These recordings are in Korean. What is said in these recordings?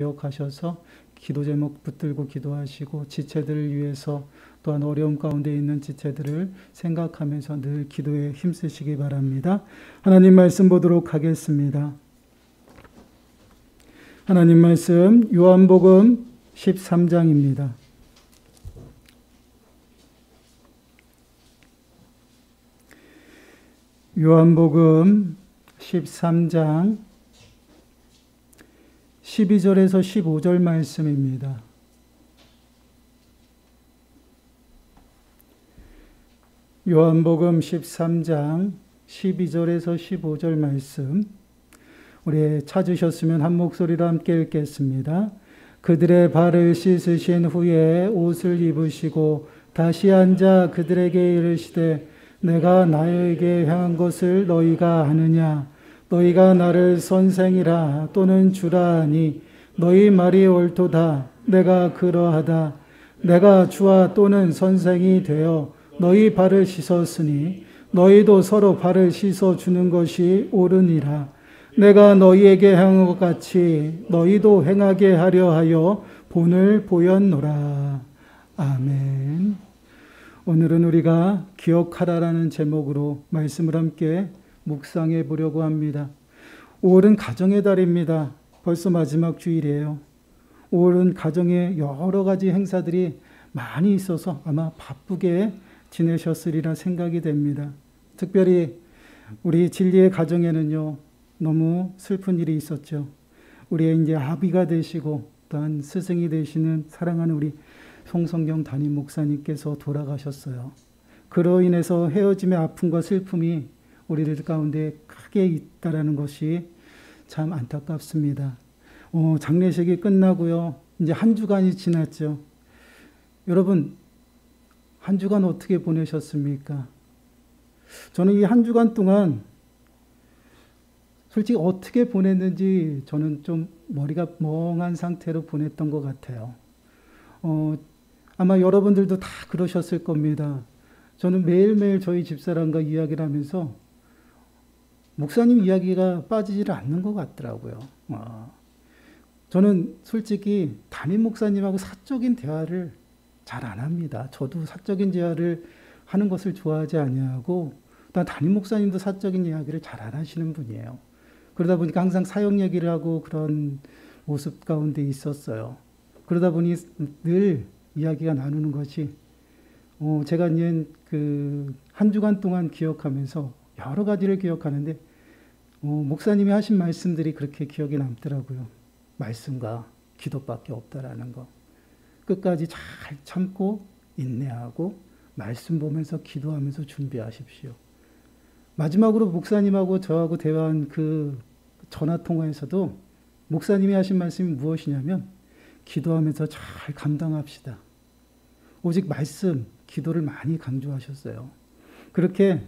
기억하셔서 기도 제목 붙들고 기도하시고 지체들을 위해서 또한 어려움 가운데 있는 지체들을 생각하면서 늘 기도에 힘쓰시기 바랍니다. 하나님 말씀 보도록 하겠습니다. 하나님 말씀 요한복음 13장입니다. 요한복음 13장 12절에서 15절 말씀입니다. 요한복음 13장 12절에서 15절 말씀, 우리 찾으셨으면 한 목소리로 함께 읽겠습니다. 그들의 발을 씻으신 후에 옷을 입으시고 다시 앉아 그들에게 이르시되 내가 나에게 향한 것을 너희가 아느냐? 너희가 나를 선생이라 또는 주라 하니 너희 말이 옳도다. 내가 그러하다. 내가 주와 또는 선생이 되어 너희 발을 씻었으니 너희도 서로 발을 씻어주는 것이 옳으니라. 내가 너희에게 행한 것 같이 너희도 행하게 하려 하여 본을 보였노라. 아멘. 오늘은 우리가 기억하라라는 제목으로 말씀을 함께 묵상해 보려고 합니다. 5월은 가정의 달입니다. 벌써 마지막 주일이에요. 5월은 가정에 여러 가지 행사들이 많이 있어서 아마 바쁘게 지내셨으리라 생각이 됩니다. 특별히 우리 진리의 가정에는요, 너무 슬픈 일이 있었죠. 우리의 이제 아비가 되시고 또한 스승이 되시는 사랑하는 우리 송성경 담임 목사님께서 돌아가셨어요. 그로 인해서 헤어짐의 아픔과 슬픔이 우리들 가운데 크게 있다라는 것이 참 안타깝습니다. 장례식이 끝나고요. 이제 한 주간이 지났죠. 여러분, 한 주간 어떻게 보내셨습니까? 저는 이 한 주간 동안 솔직히 어떻게 보냈는지 저는 좀 머리가 멍한 상태로 보냈던 것 같아요. 아마 여러분들도 다 그러셨을 겁니다. 저는 매일매일 저희 집사람과 이야기를 하면서 목사님 이야기가 빠지질 않는 것 같더라고요. 저는 솔직히 담임 목사님하고 사적인 대화를 잘 안 합니다. 저도 사적인 대화를 하는 것을 좋아하지 아니하고 담임 목사님도 사적인 이야기를 잘 안 하시는 분이에요. 그러다 보니까 항상 사역 얘기를 하고 그런 모습 가운데 있었어요. 그러다 보니 늘 이야기가 나누는 것이 제가 이제 한 주간 동안 기억하면서 여러 가지를 기억하는데 목사님이 하신 말씀들이 그렇게 기억에 남더라고요. 말씀과 기도밖에 없다라는 거. 끝까지 잘 참고 인내하고 말씀 보면서 기도하면서 준비하십시오. 마지막으로 목사님하고 저하고 대화한 그 전화통화에서도 목사님이 하신 말씀이 무엇이냐면 기도하면서 잘 감당합시다. 오직 말씀, 기도를 많이 강조하셨어요. 그렇게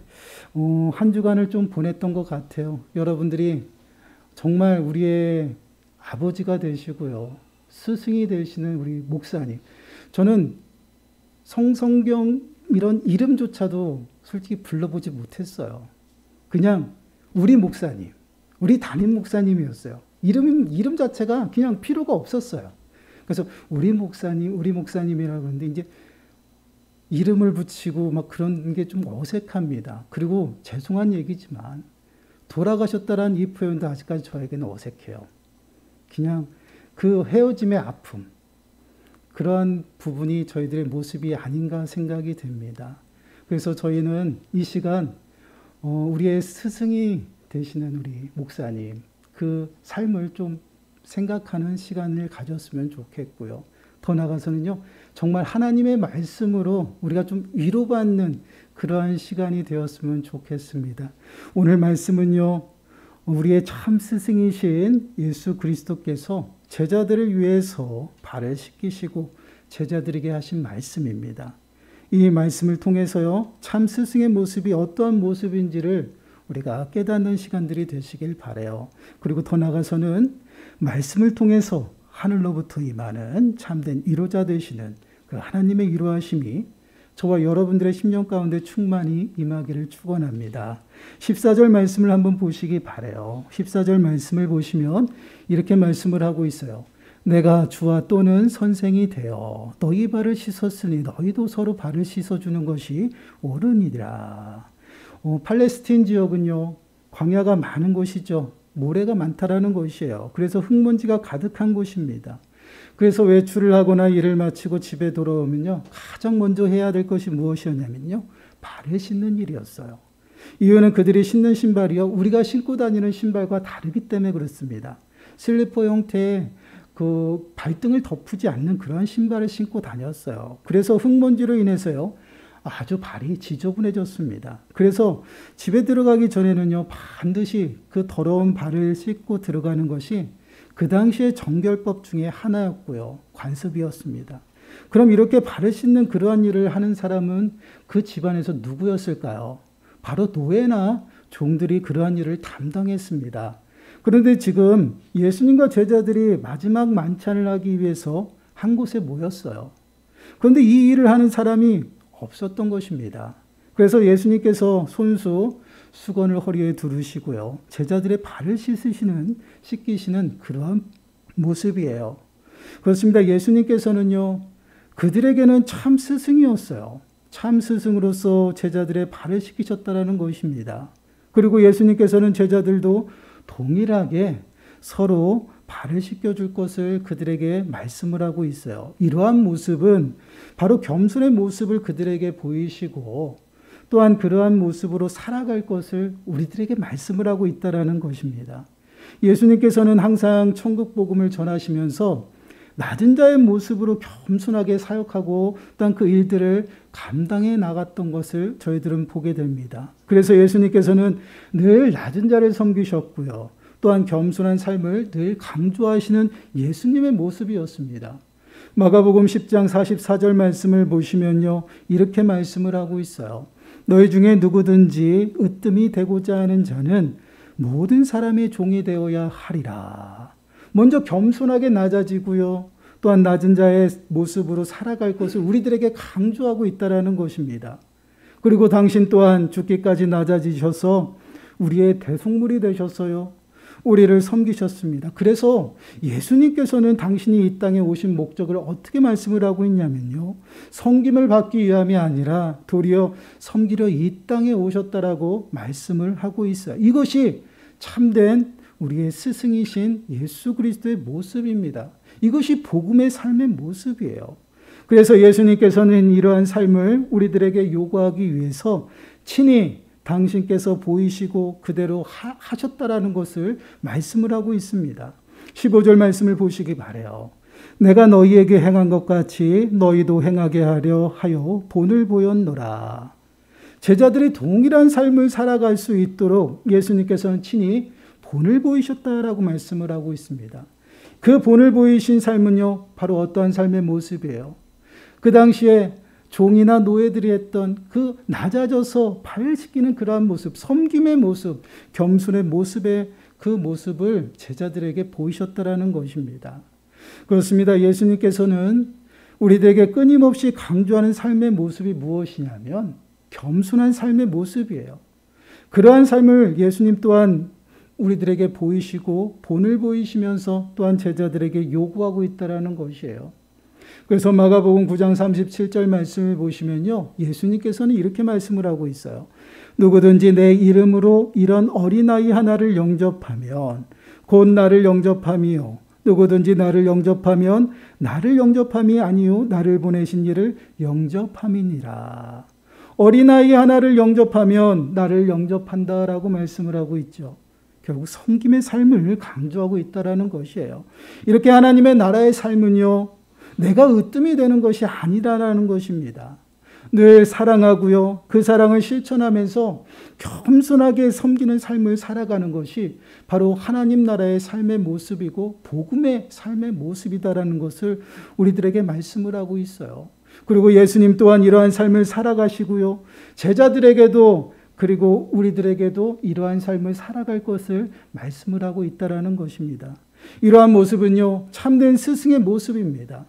한 주간을 좀 보냈던 것 같아요. 여러분들이 정말 우리의 아버지가 되시고요. 스승이 되시는 우리 목사님. 저는 성경 이런 이름조차도 솔직히 불러보지 못했어요. 그냥 우리 목사님, 우리 담임 목사님이었어요. 이름 자체가 그냥 필요가 없었어요. 그래서 우리 목사님이라고 하는데 이제 이름을 붙이고 막 그런 게 좀 어색합니다. 그리고 죄송한 얘기지만 돌아가셨다라는 이 표현도 아직까지 저에게는 어색해요. 그냥 그 헤어짐의 아픔, 그러한 부분이 저희들의 모습이 아닌가 생각이 됩니다. 그래서 저희는 이 시간 우리의 스승이 되시는 우리 목사님, 그 삶을 좀 생각하는 시간을 가졌으면 좋겠고요. 더 나아가서는요, 정말 하나님의 말씀으로 우리가 좀 위로받는 그러한 시간이 되었으면 좋겠습니다. 오늘 말씀은요, 우리의 참 스승이신 예수 그리스도께서 제자들을 위해서 발을 씻기시고 제자들에게 하신 말씀입니다. 이 말씀을 통해서요, 참 스승의 모습이 어떠한 모습인지를 우리가 깨닫는 시간들이 되시길 바라요. 그리고 더 나아가서는 말씀을 통해서 하늘로부터 임하는 참된 위로자 되시는 그 하나님의 위로하심이 저와 여러분들의 심령 가운데 충만히 임하기를 축원합니다. 14절 말씀을 한번 보시기 바라요. 14절 말씀을 보시면 이렇게 말씀을 하고 있어요. 내가 주와 또는 선생이 되어 너희 발을 씻었으니 너희도 서로 발을 씻어주는 것이 옳으니라. 팔레스틴 지역은요, 광야가 많은 곳이죠. 모래가 많다라는 곳이에요. 그래서 흙먼지가 가득한 곳입니다. 그래서 외출을 하거나 일을 마치고 집에 돌아오면요, 가장 먼저 해야 될 것이 무엇이었냐면요, 발을 씻는 일이었어요. 이유는 그들이 신는 신발이요, 우리가 신고 다니는 신발과 다르기 때문에 그렇습니다. 슬리퍼 형태의 그 발등을 덮지 않는 그러한 신발을 신고 다녔어요. 그래서 흙먼지로 인해서요, 아주 발이 지저분해졌습니다. 그래서 집에 들어가기 전에는요, 반드시 그 더러운 발을 씻고 들어가는 것이 그 당시의 정결법 중에 하나였고요, 관습이었습니다. 그럼 이렇게 발을 씻는 그러한 일을 하는 사람은 그 집안에서 누구였을까요? 바로 노예나 종들이 그러한 일을 담당했습니다. 그런데 지금 예수님과 제자들이 마지막 만찬을 하기 위해서 한 곳에 모였어요. 그런데 이 일을 하는 사람이 없었던 것입니다. 그래서 예수님께서 손수 수건을 허리에 두르시고요, 제자들의 발을 씻기시는 그러한 모습이에요. 그렇습니다. 예수님께서는요, 그들에게는 참 스승이었어요. 참 스승으로서 제자들의 발을 씻기셨다는 것입니다. 그리고 예수님께서는 제자들도 동일하게 서로 발을 씻겨줄 것을 그들에게 말씀을 하고 있어요. 이러한 모습은 바로 겸손의 모습을 그들에게 보이시고 또한 그러한 모습으로 살아갈 것을 우리들에게 말씀을 하고 있다는 것입니다. 예수님께서는 항상 천국 복음을 전하시면서 낮은 자의 모습으로 겸손하게 사역하고 또한 그 일들을 감당해 나갔던 것을 저희들은 보게 됩니다. 그래서 예수님께서는 늘 낮은 자를 섬기셨고요, 또한 겸손한 삶을 늘 강조하시는 예수님의 모습이었습니다. 마가복음 10장 44절 말씀을 보시면요, 이렇게 말씀을 하고 있어요. 너희 중에 누구든지 으뜸이 되고자 하는 자는 모든 사람의 종이 되어야 하리라. 먼저 겸손하게 낮아지고요, 또한 낮은 자의 모습으로 살아갈 것을 우리들에게 강조하고 있다는 것입니다. 그리고 당신 또한 죽기까지 낮아지셔서 우리의 대속물이 되셨어요. 우리를 섬기셨습니다. 그래서 예수님께서는 당신이 이 땅에 오신 목적을 어떻게 말씀을 하고 있냐면요, 섬김을 받기 위함이 아니라 도리어 섬기려 이 땅에 오셨다라고 말씀을 하고 있어요. 이것이 참된 우리의 스승이신 예수 그리스도의 모습입니다. 이것이 복음의 삶의 모습이에요. 그래서 예수님께서는 이러한 삶을 우리들에게 요구하기 위해서 친히 당신께서 보이시고 그대로 하셨다라는 것을 말씀을 하고 있습니다. 15절 말씀을 보시기 바라요. 내가 너희에게 행한 것 같이 너희도 행하게 하려 하여 본을 보였노라. 제자들이 동일한 삶을 살아갈 수 있도록 예수님께서는 친히 본을 보이셨다라고 말씀을 하고 있습니다. 그 본을 보이신 삶은요, 바로 어떠한 삶의 모습이에요? 그 당시에 종이나 노예들이 했던 그 낮아져서 발 씻기는 그러한 모습, 섬김의 모습, 겸손의 모습의 그 모습을 제자들에게 보이셨다라는 것입니다. 그렇습니다. 예수님께서는 우리들에게 끊임없이 강조하는 삶의 모습이 무엇이냐면 겸손한 삶의 모습이에요. 그러한 삶을 예수님 또한 우리들에게 보이시고 본을 보이시면서 또한 제자들에게 요구하고 있다는 것이에요. 그래서 마가복음 9장 37절 말씀을 보시면요, 예수님께서는 이렇게 말씀을 하고 있어요. 누구든지 내 이름으로 이런 어린아이 하나를 영접하면 곧 나를 영접함이요, 누구든지 나를 영접하면 나를 영접함이 아니요 나를 보내신 이를 영접함이니라. 어린아이 하나를 영접하면 나를 영접한다라고 말씀을 하고 있죠. 결국 섬김의 삶을 강조하고 있다는 것이에요. 이렇게 하나님의 나라의 삶은요, 내가 으뜸이 되는 것이 아니라는 것입니다. 늘 사랑하고요, 그 사랑을 실천하면서 겸손하게 섬기는 삶을 살아가는 것이 바로 하나님 나라의 삶의 모습이고 복음의 삶의 모습이다라는 것을 우리들에게 말씀을 하고 있어요. 그리고 예수님 또한 이러한 삶을 살아가시고요, 제자들에게도 그리고 우리들에게도 이러한 삶을 살아갈 것을 말씀을 하고 있다는 것입니다. 이러한 모습은요, 참된 스승의 모습입니다.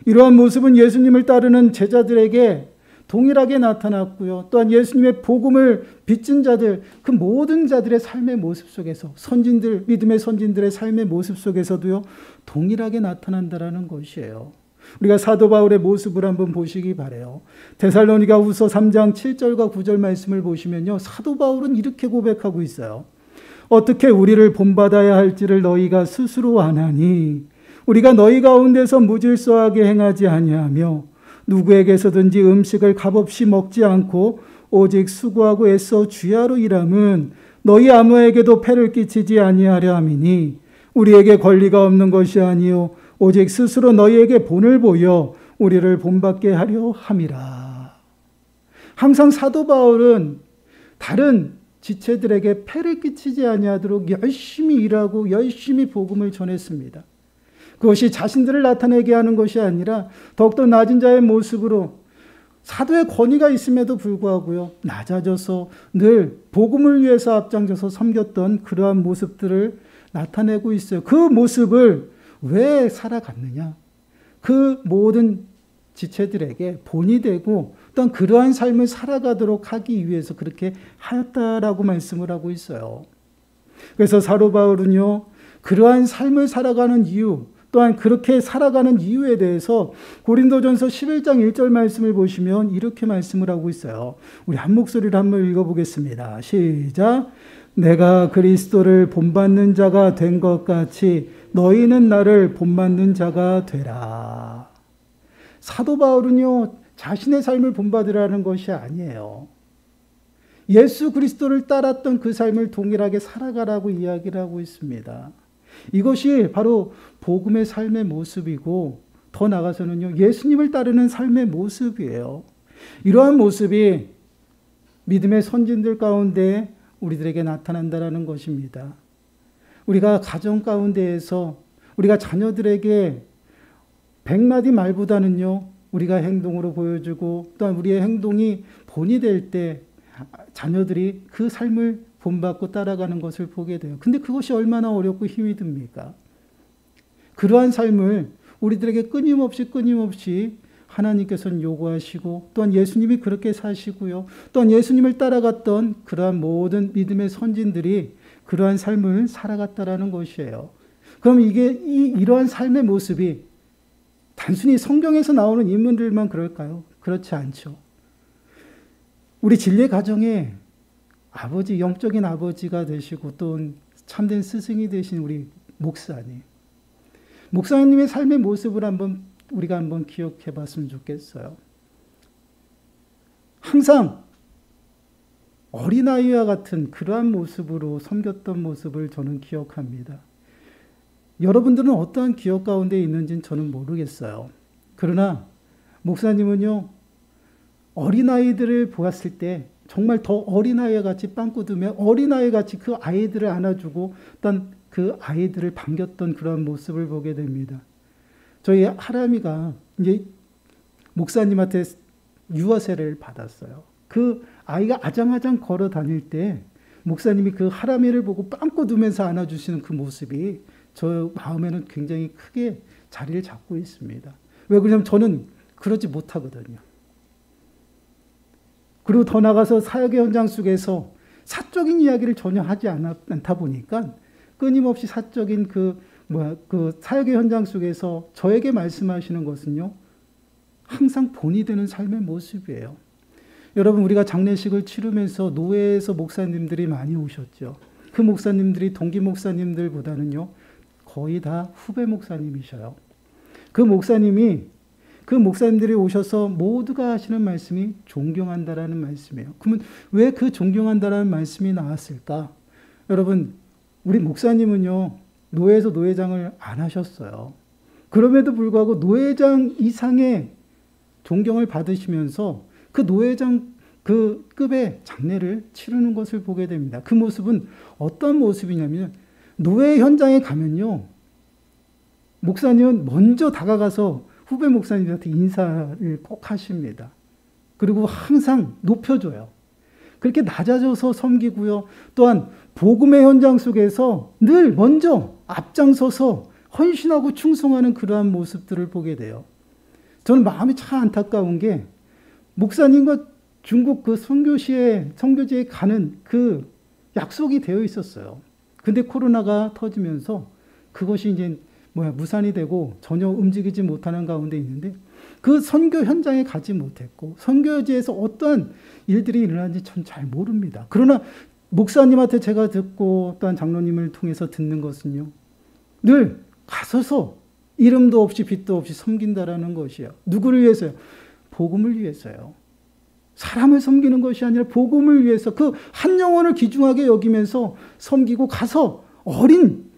이러한 모습은 예수님을 따르는 제자들에게 동일하게 나타났고요. 또한 예수님의 복음을 빚진 자들, 그 모든 자들의 삶의 모습 속에서 선진들, 믿음의 선진들의 삶의 모습 속에서도요. 동일하게 나타난다라는 것이에요. 우리가 사도 바울의 모습을 한번 보시기 바라요. 데살로니가후서 3장 7절과 9절 말씀을 보시면요. 사도 바울은 이렇게 고백하고 있어요. 어떻게 우리를 본받아야 할지를 너희가 스스로 아나니 우리가 너희 가운데서 무질서하게 행하지 아니하며 누구에게서든지 음식을 값없이 먹지 않고 오직 수고하고 애써 주야로 일함은 너희 아무에게도 폐를 끼치지 아니하려 함이니 우리에게 권리가 없는 것이 아니요 오직 스스로 너희에게 본을 보여 우리를 본받게 하려 함이라. 항상 사도 바울은 다른 지체들에게 폐를 끼치지 아니하도록 열심히 일하고 열심히 복음을 전했습니다. 그것이 자신들을 나타내게 하는 것이 아니라 더욱더 낮은 자의 모습으로 사도의 권위가 있음에도 불구하고요. 낮아져서 늘 복음을 위해서 앞장서서 섬겼던 그러한 모습들을 나타내고 있어요. 그 모습을 왜 살아갔느냐? 그 모든 지체들에게 본이 되고 또한 그러한 삶을 살아가도록 하기 위해서 그렇게 하였다라고 말씀을 하고 있어요. 그래서 사도 바울은요. 그러한 삶을 살아가는 이유 또한 그렇게 살아가는 이유에 대해서 고린도전서 11장 1절 말씀을 보시면 이렇게 말씀을 하고 있어요. 우리 한 목소리로 한번 읽어보겠습니다. 시작. 내가 그리스도를 본받는 자가 된 것 같이 너희는 나를 본받는 자가 되라. 사도 바울은요. 자신의 삶을 본받으라는 것이 아니에요. 예수 그리스도를 따랐던 그 삶을 동일하게 살아가라고 이야기를 하고 있습니다. 이것이 바로 복음의 삶의 모습이고 더 나아가서는요. 예수님을 따르는 삶의 모습이에요. 이러한 모습이 믿음의 선진들 가운데 우리들에게 나타난다는 것입니다. 우리가 가정 가운데에서 우리가 자녀들에게 100마디 말보다는요. 우리가 행동으로 보여주고 또한 우리의 행동이 본이 될 때 자녀들이 그 삶을 본받고 따라가는 것을 보게 돼요. 근데 그것이 얼마나 어렵고 힘이 듭니까? 그러한 삶을 우리들에게 끊임없이 하나님께서는 요구하시고 또한 예수님이 그렇게 사시고요. 또한 예수님을 따라갔던 그러한 모든 믿음의 선진들이 그러한 삶을 살아갔다라는 것이에요. 그럼 이러한 삶의 모습이 단순히 성경에서 나오는 인물들만 그럴까요? 그렇지 않죠. 우리 진리의 가정에 아버지, 영적인 아버지가 되시고 또 참된 스승이 되신 우리 목사님. 목사님의 삶의 모습을 우리가 한번 기억해 봤으면 좋겠어요. 항상 어린아이와 같은 그러한 모습으로 섬겼던 모습을 저는 기억합니다. 여러분들은 어떠한 기억 가운데 있는지는 저는 모르겠어요. 그러나 목사님은요, 어린아이들을 보았을 때 정말 더 어린아이 같이 빵꾸두며 어린아이 같이 그 아이들을 안아주고 일단 그 아이들을 반겼던 그런 모습을 보게 됩니다. 저희 하람이가 이제 목사님한테 유아세를 받았어요. 그 아이가 아장아장 걸어 다닐 때 목사님이 그 하람이를 보고 빵꾸두면서 안아주시는 그 모습이 저 마음에는 굉장히 크게 자리를 잡고 있습니다. 왜 그러냐면 저는 그러지 못하거든요. 그리고 더 나가서 사역의 현장 속에서 사적인 이야기를 전혀 하지 않다 보니까 끊임없이 사적인 그 사역의 현장 속에서 저에게 말씀하시는 것은요, 항상 본이 되는 삶의 모습이에요. 여러분, 우리가 장례식을 치르면서 노회에서 목사님들이 많이 오셨죠. 그 목사님들이 동기 목사님들보다는요, 거의 다 후배 목사님이셔요. 그 목사님들이 오셔서 모두가 하시는 말씀이 존경한다라는 말씀이에요. 그러면 왜 그 존경한다라는 말씀이 나왔을까? 여러분, 우리 목사님은요, 노회에서 노회장을 안 하셨어요. 그럼에도 불구하고 노회장 이상의 존경을 받으시면서 그 노회장 그 급의 장례를 치르는 것을 보게 됩니다. 그 모습은 어떤 모습이냐면, 노회 현장에 가면요, 목사님은 먼저 다가가서 후배 목사님한테 인사를 꼭 하십니다. 그리고 항상 높여줘요. 그렇게 낮아져서 섬기고요. 또한 복음의 현장 속에서 늘 먼저 앞장서서 헌신하고 충성하는 그러한 모습들을 보게 돼요. 저는 마음이 참 안타까운 게 목사님과 중국 그 선교지에 가는 그 약속이 되어 있었어요. 근데 코로나가 터지면서 그것이 이제 무산이 되고 전혀 움직이지 못하는 가운데 있는데 그 선교 현장에 가지 못했고 선교지에서 어떠한 일들이 일어나는지 전 잘 모릅니다. 그러나 목사님한테 제가 듣고 또한 장로님을 통해서 듣는 것은요. 늘 가서서 이름도 없이 빛도 없이 섬긴다라는 것이에요. 누구를 위해서요? 복음을 위해서요. 사람을 섬기는 것이 아니라 복음을 위해서 그 한 영혼을 귀중하게 여기면서 섬기고 가서 어린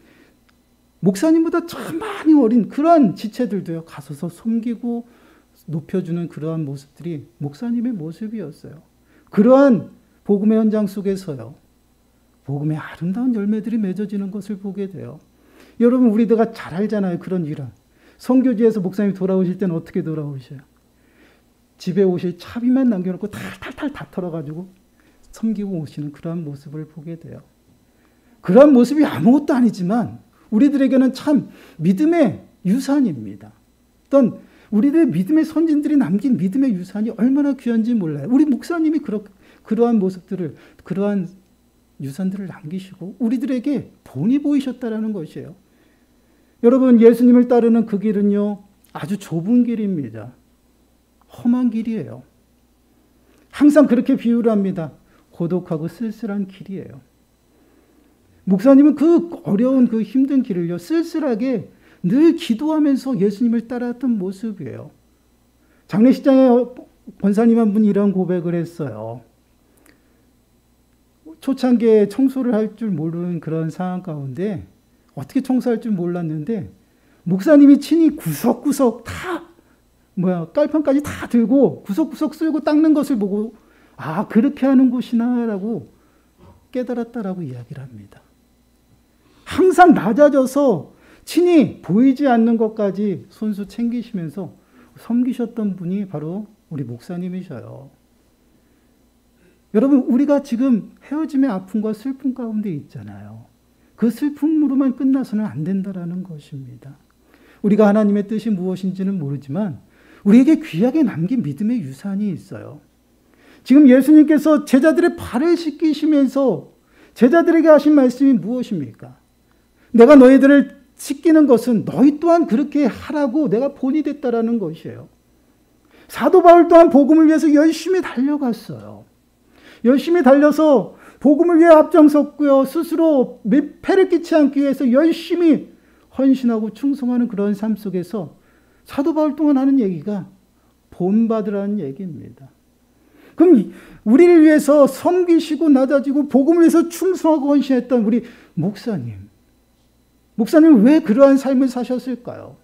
목사님보다 참 많이 어린 그러한 지체들도요. 가서서 섬기고 높여주는 그러한 모습들이 목사님의 모습이었어요. 그러한 복음의 현장 속에서요. 복음의 아름다운 열매들이 맺어지는 것을 보게 돼요. 여러분 우리가 잘 알잖아요. 그런 일화. 선교지에서 목사님이 돌아오실 때는 어떻게 돌아오셔요? 집에 오실 차비만 남겨놓고 탈탈탈 다 털어가지고 섬기고 오시는 그러한 모습을 보게 돼요. 그러한 모습이 아무것도 아니지만 우리들에게는 참 믿음의 유산입니다. 어떤 우리들의 믿음의 선진들이 남긴 믿음의 유산이 얼마나 귀한지 몰라요. 우리 목사님이 그러한 모습들을 그러한 유산들을 남기시고 우리들에게 본이 보이셨다라는 것이에요. 여러분 예수님을 따르는 그 길은요. 아주 좁은 길입니다. 험한 길이에요. 항상 그렇게 비유를 합니다. 고독하고 쓸쓸한 길이에요. 목사님은 그 어려운 그 힘든 길을요. 쓸쓸하게 늘 기도하면서 예수님을 따라왔던 모습이에요. 장례식장에 권사님 한 분이 이런 고백을 했어요. 초창기에 청소를 할 줄 모르는 그런 상황 가운데 어떻게 청소할 줄 몰랐는데 목사님이 친히 구석구석 다 깔판까지 다 들고 구석구석 쓸고 닦는 것을 보고 아 그렇게 하는 곳이나 라고 깨달았다라고 이야기를 합니다. 항상 낮아져서 친히 보이지 않는 것까지 손수 챙기시면서 섬기셨던 분이 바로 우리 목사님이셔요. 여러분 우리가 지금 헤어짐의 아픔과 슬픔 가운데 있잖아요. 그 슬픔으로만 끝나서는 안 된다라는 것입니다. 우리가 하나님의 뜻이 무엇인지는 모르지만 우리에게 귀하게 남긴 믿음의 유산이 있어요. 지금 예수님께서 제자들의 발을 씻기시면서 제자들에게 하신 말씀이 무엇입니까? 내가 너희들을 씻기는 것은 너희 또한 그렇게 하라고 내가 본이 됐다라는 것이에요. 사도 바울 또한 복음을 위해서 열심히 달려갔어요. 열심히 달려서 복음을 위해 앞장섰고요. 스스로 폐를 끼치지 않기 위해서 열심히 헌신하고 충성하는 그런 삶 속에서 사도 바울 동안 하는 얘기가 본받으라는 얘기입니다. 그럼 우리를 위해서 섬기시고 낮아지고 복음을 위해서 충성하고 헌신했던 우리 목사님은 왜 그러한 삶을 사셨을까요?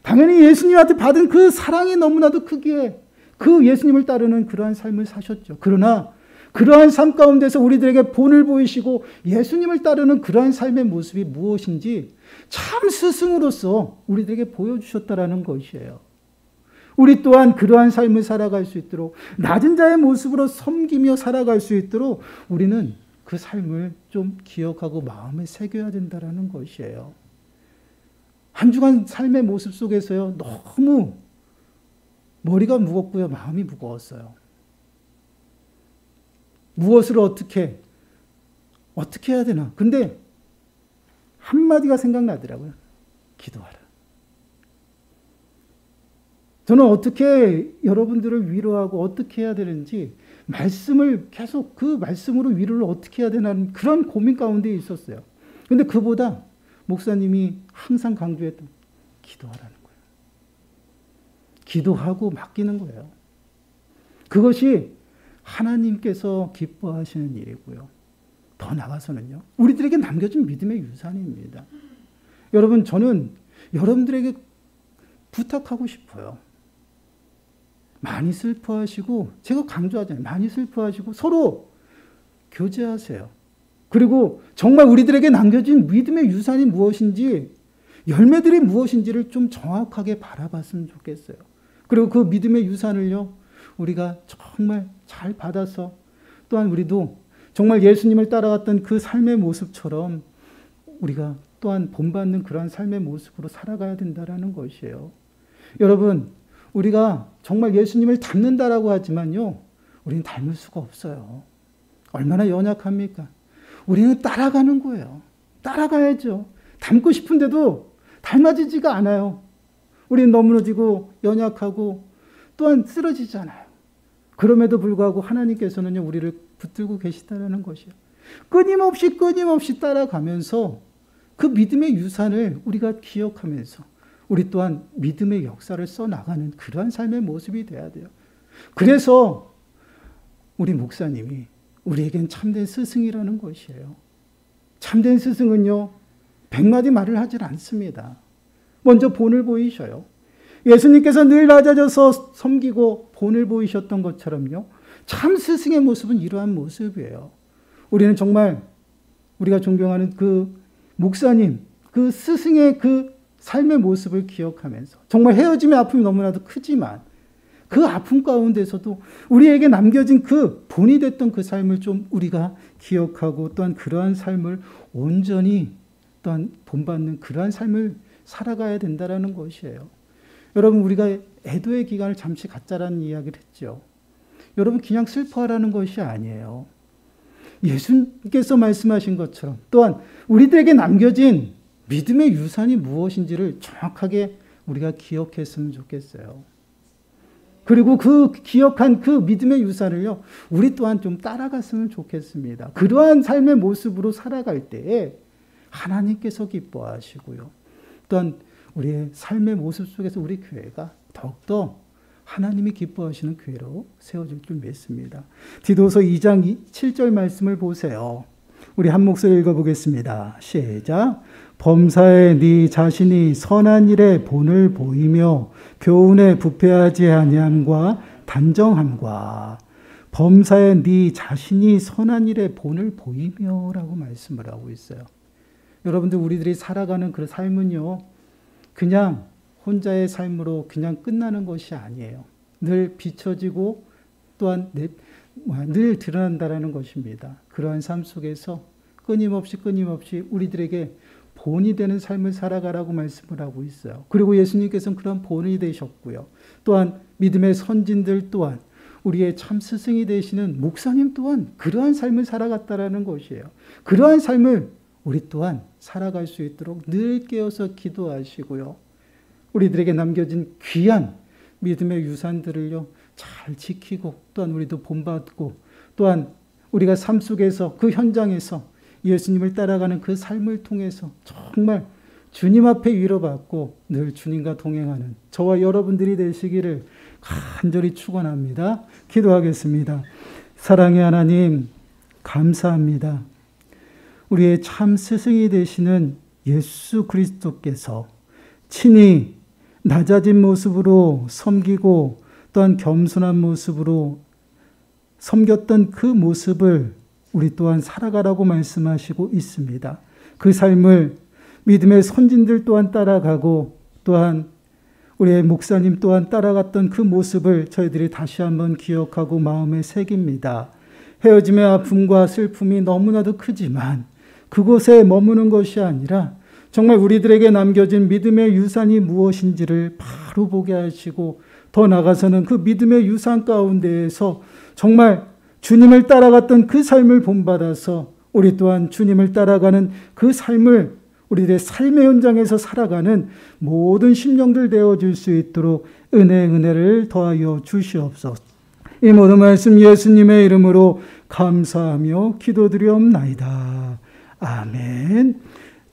당연히 예수님한테 받은 그 사랑이 너무나도 크기에 그 예수님을 따르는 그러한 삶을 사셨죠. 그러나 그러한 삶 가운데서 우리들에게 본을 보이시고 예수님을 따르는 그러한 삶의 모습이 무엇인지 참 스승으로서 우리들에게 보여주셨다라는 것이에요. 우리 또한 그러한 삶을 살아갈 수 있도록 낮은 자의 모습으로 섬기며 살아갈 수 있도록 우리는 그 삶을 좀 기억하고 마음에 새겨야 된다라는 것이에요. 한 주간 삶의 모습 속에서요. 너무 머리가 무겁고요. 마음이 무거웠어요. 무엇을 어떻게 해야 되나. 근데 한마디가 생각나더라고요. 기도하라. 저는 어떻게 여러분들을 위로하고 어떻게 해야 되는지 말씀을 계속 그 말씀으로 위로를 어떻게 해야 되나는 그런 고민 가운데 있었어요. 근데 그보다 목사님이 항상 강조했던 기도하라는 거예요. 기도하고 맡기는 거예요. 그것이 하나님께서 기뻐하시는 일이고요. 더 나아가서는요. 우리들에게 남겨진 믿음의 유산입니다. 여러분 저는 여러분들에게 부탁하고 싶어요. 많이 슬퍼하시고 제가 강조하잖아요. 많이 슬퍼하시고 서로 교제하세요. 그리고 정말 우리들에게 남겨진 믿음의 유산이 무엇인지 열매들이 무엇인지를 좀 정확하게 바라봤으면 좋겠어요. 그리고 그 믿음의 유산을요. 우리가 정말 잘 받아서 또한 우리도 정말 예수님을 따라갔던 그 삶의 모습처럼 우리가 또한 본받는 그러한 삶의 모습으로 살아가야 된다는 것이에요. 여러분 우리가 정말 예수님을 닮는다라고 하지만요, 우리는 닮을 수가 없어요. 얼마나 연약합니까? 우리는 따라가는 거예요. 따라가야죠. 닮고 싶은데도 닮아지지가 않아요. 우리는 넘어지고 연약하고 또한 쓰러지잖아요. 그럼에도 불구하고 하나님께서는요, 우리를 붙들고 계시다는 것이요. 끊임없이 따라가면서 그 믿음의 유산을 우리가 기억하면서 우리 또한 믿음의 역사를 써나가는 그러한 삶의 모습이 돼야 돼요. 그래서 우리 목사님이 우리에겐 참된 스승이라는 것이에요. 참된 스승은요, 100마디 말을 하질 않습니다. 먼저 본을 보이셔요. 예수님께서 늘 낮아져서 섬기고 본을 보이셨던 것처럼요, 참 스승의 모습은 이러한 모습이에요. 우리는 정말 우리가 존경하는 그 목사님, 그 스승의 그 삶의 모습을 기억하면서 정말 헤어짐의 아픔이 너무나도 크지만 그 아픔 가운데서도 우리에게 남겨진 그 본이 됐던 그 삶을 좀 우리가 기억하고 또한 그러한 삶을 온전히 또한 본받는 그러한 삶을 살아가야 된다는 것이에요. 여러분, 우리가 애도의 기간을 잠시 갖자라는 이야기를 했죠. 여러분, 그냥 슬퍼하라는 것이 아니에요. 예수님께서 말씀하신 것처럼 또한 우리들에게 남겨진 믿음의 유산이 무엇인지를 정확하게 우리가 기억했으면 좋겠어요. 그리고 그 기억한 그 믿음의 유산을요, 우리 또한 좀 따라갔으면 좋겠습니다. 그러한 삶의 모습으로 살아갈 때에 하나님께서 기뻐하시고요. 또한 우리의 삶의 모습 속에서 우리 교회가 더욱더 하나님이 기뻐하시는 교회로 세워질 줄 믿습니다. 디도서 2장 7절 말씀을 보세요. 우리 한 목소리 읽어보겠습니다. 시작. 범사에 네 자신이 선한 일에 본을 보이며 교훈에 부패하지 아니함과 단정함과, 범사에 네 자신이 선한 일에 본을 보이며라고 말씀을 하고 있어요. 여러분들, 우리들이 살아가는 그 삶은요, 그냥 혼자의 삶으로 그냥 끝나는 것이 아니에요. 늘 비춰지고 또한 늘 드러난다라는 것입니다. 그러한 삶 속에서 끊임없이 우리들에게 본이 되는 삶을 살아가라고 말씀을 하고 있어요. 그리고 예수님께서는 그런 본이 되셨고요. 또한 믿음의 선진들 또한 우리의 참 스승이 되시는 목사님 또한 그러한 삶을 살아갔다라는 것이에요. 그러한 삶을 우리 또한 살아갈 수 있도록 늘 깨어서 기도하시고요. 우리들에게 남겨진 귀한 믿음의 유산들을요, 잘 지키고 또한 우리도 본받고 또한 우리가 삶 속에서 그 현장에서 예수님을 따라가는 그 삶을 통해서 정말 주님 앞에 위로받고 늘 주님과 동행하는 저와 여러분들이 되시기를 간절히 축원합니다. 기도하겠습니다. 사랑의 하나님, 감사합니다. 우리의 참 스승이 되시는 예수 그리스도께서 친히 낮아진 모습으로 섬기고 또한 겸손한 모습으로 섬겼던 그 모습을 우리 또한 살아가라고 말씀하시고 있습니다. 그 삶을 믿음의 선진들 또한 따라가고 또한 우리의 목사님 또한 따라갔던 그 모습을 저희들이 다시 한번 기억하고 마음에 새깁니다. 헤어짐의 아픔과 슬픔이 너무나도 크지만 그곳에 머무는 것이 아니라 정말 우리들에게 남겨진 믿음의 유산이 무엇인지를 바로 보게 하시고 더 나아가서는 그 믿음의 유산 가운데에서 정말 주님을 따라갔던 그 삶을 본받아서 우리 또한 주님을 따라가는 그 삶을 우리들의 삶의 현장에서 살아가는 모든 심령들 되어줄 수 있도록 은혜를 더하여 주시옵소서. 이 모든 말씀 예수님의 이름으로 감사하며 기도드리옵나이다. 아멘.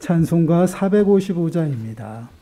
찬송가 455자입니다.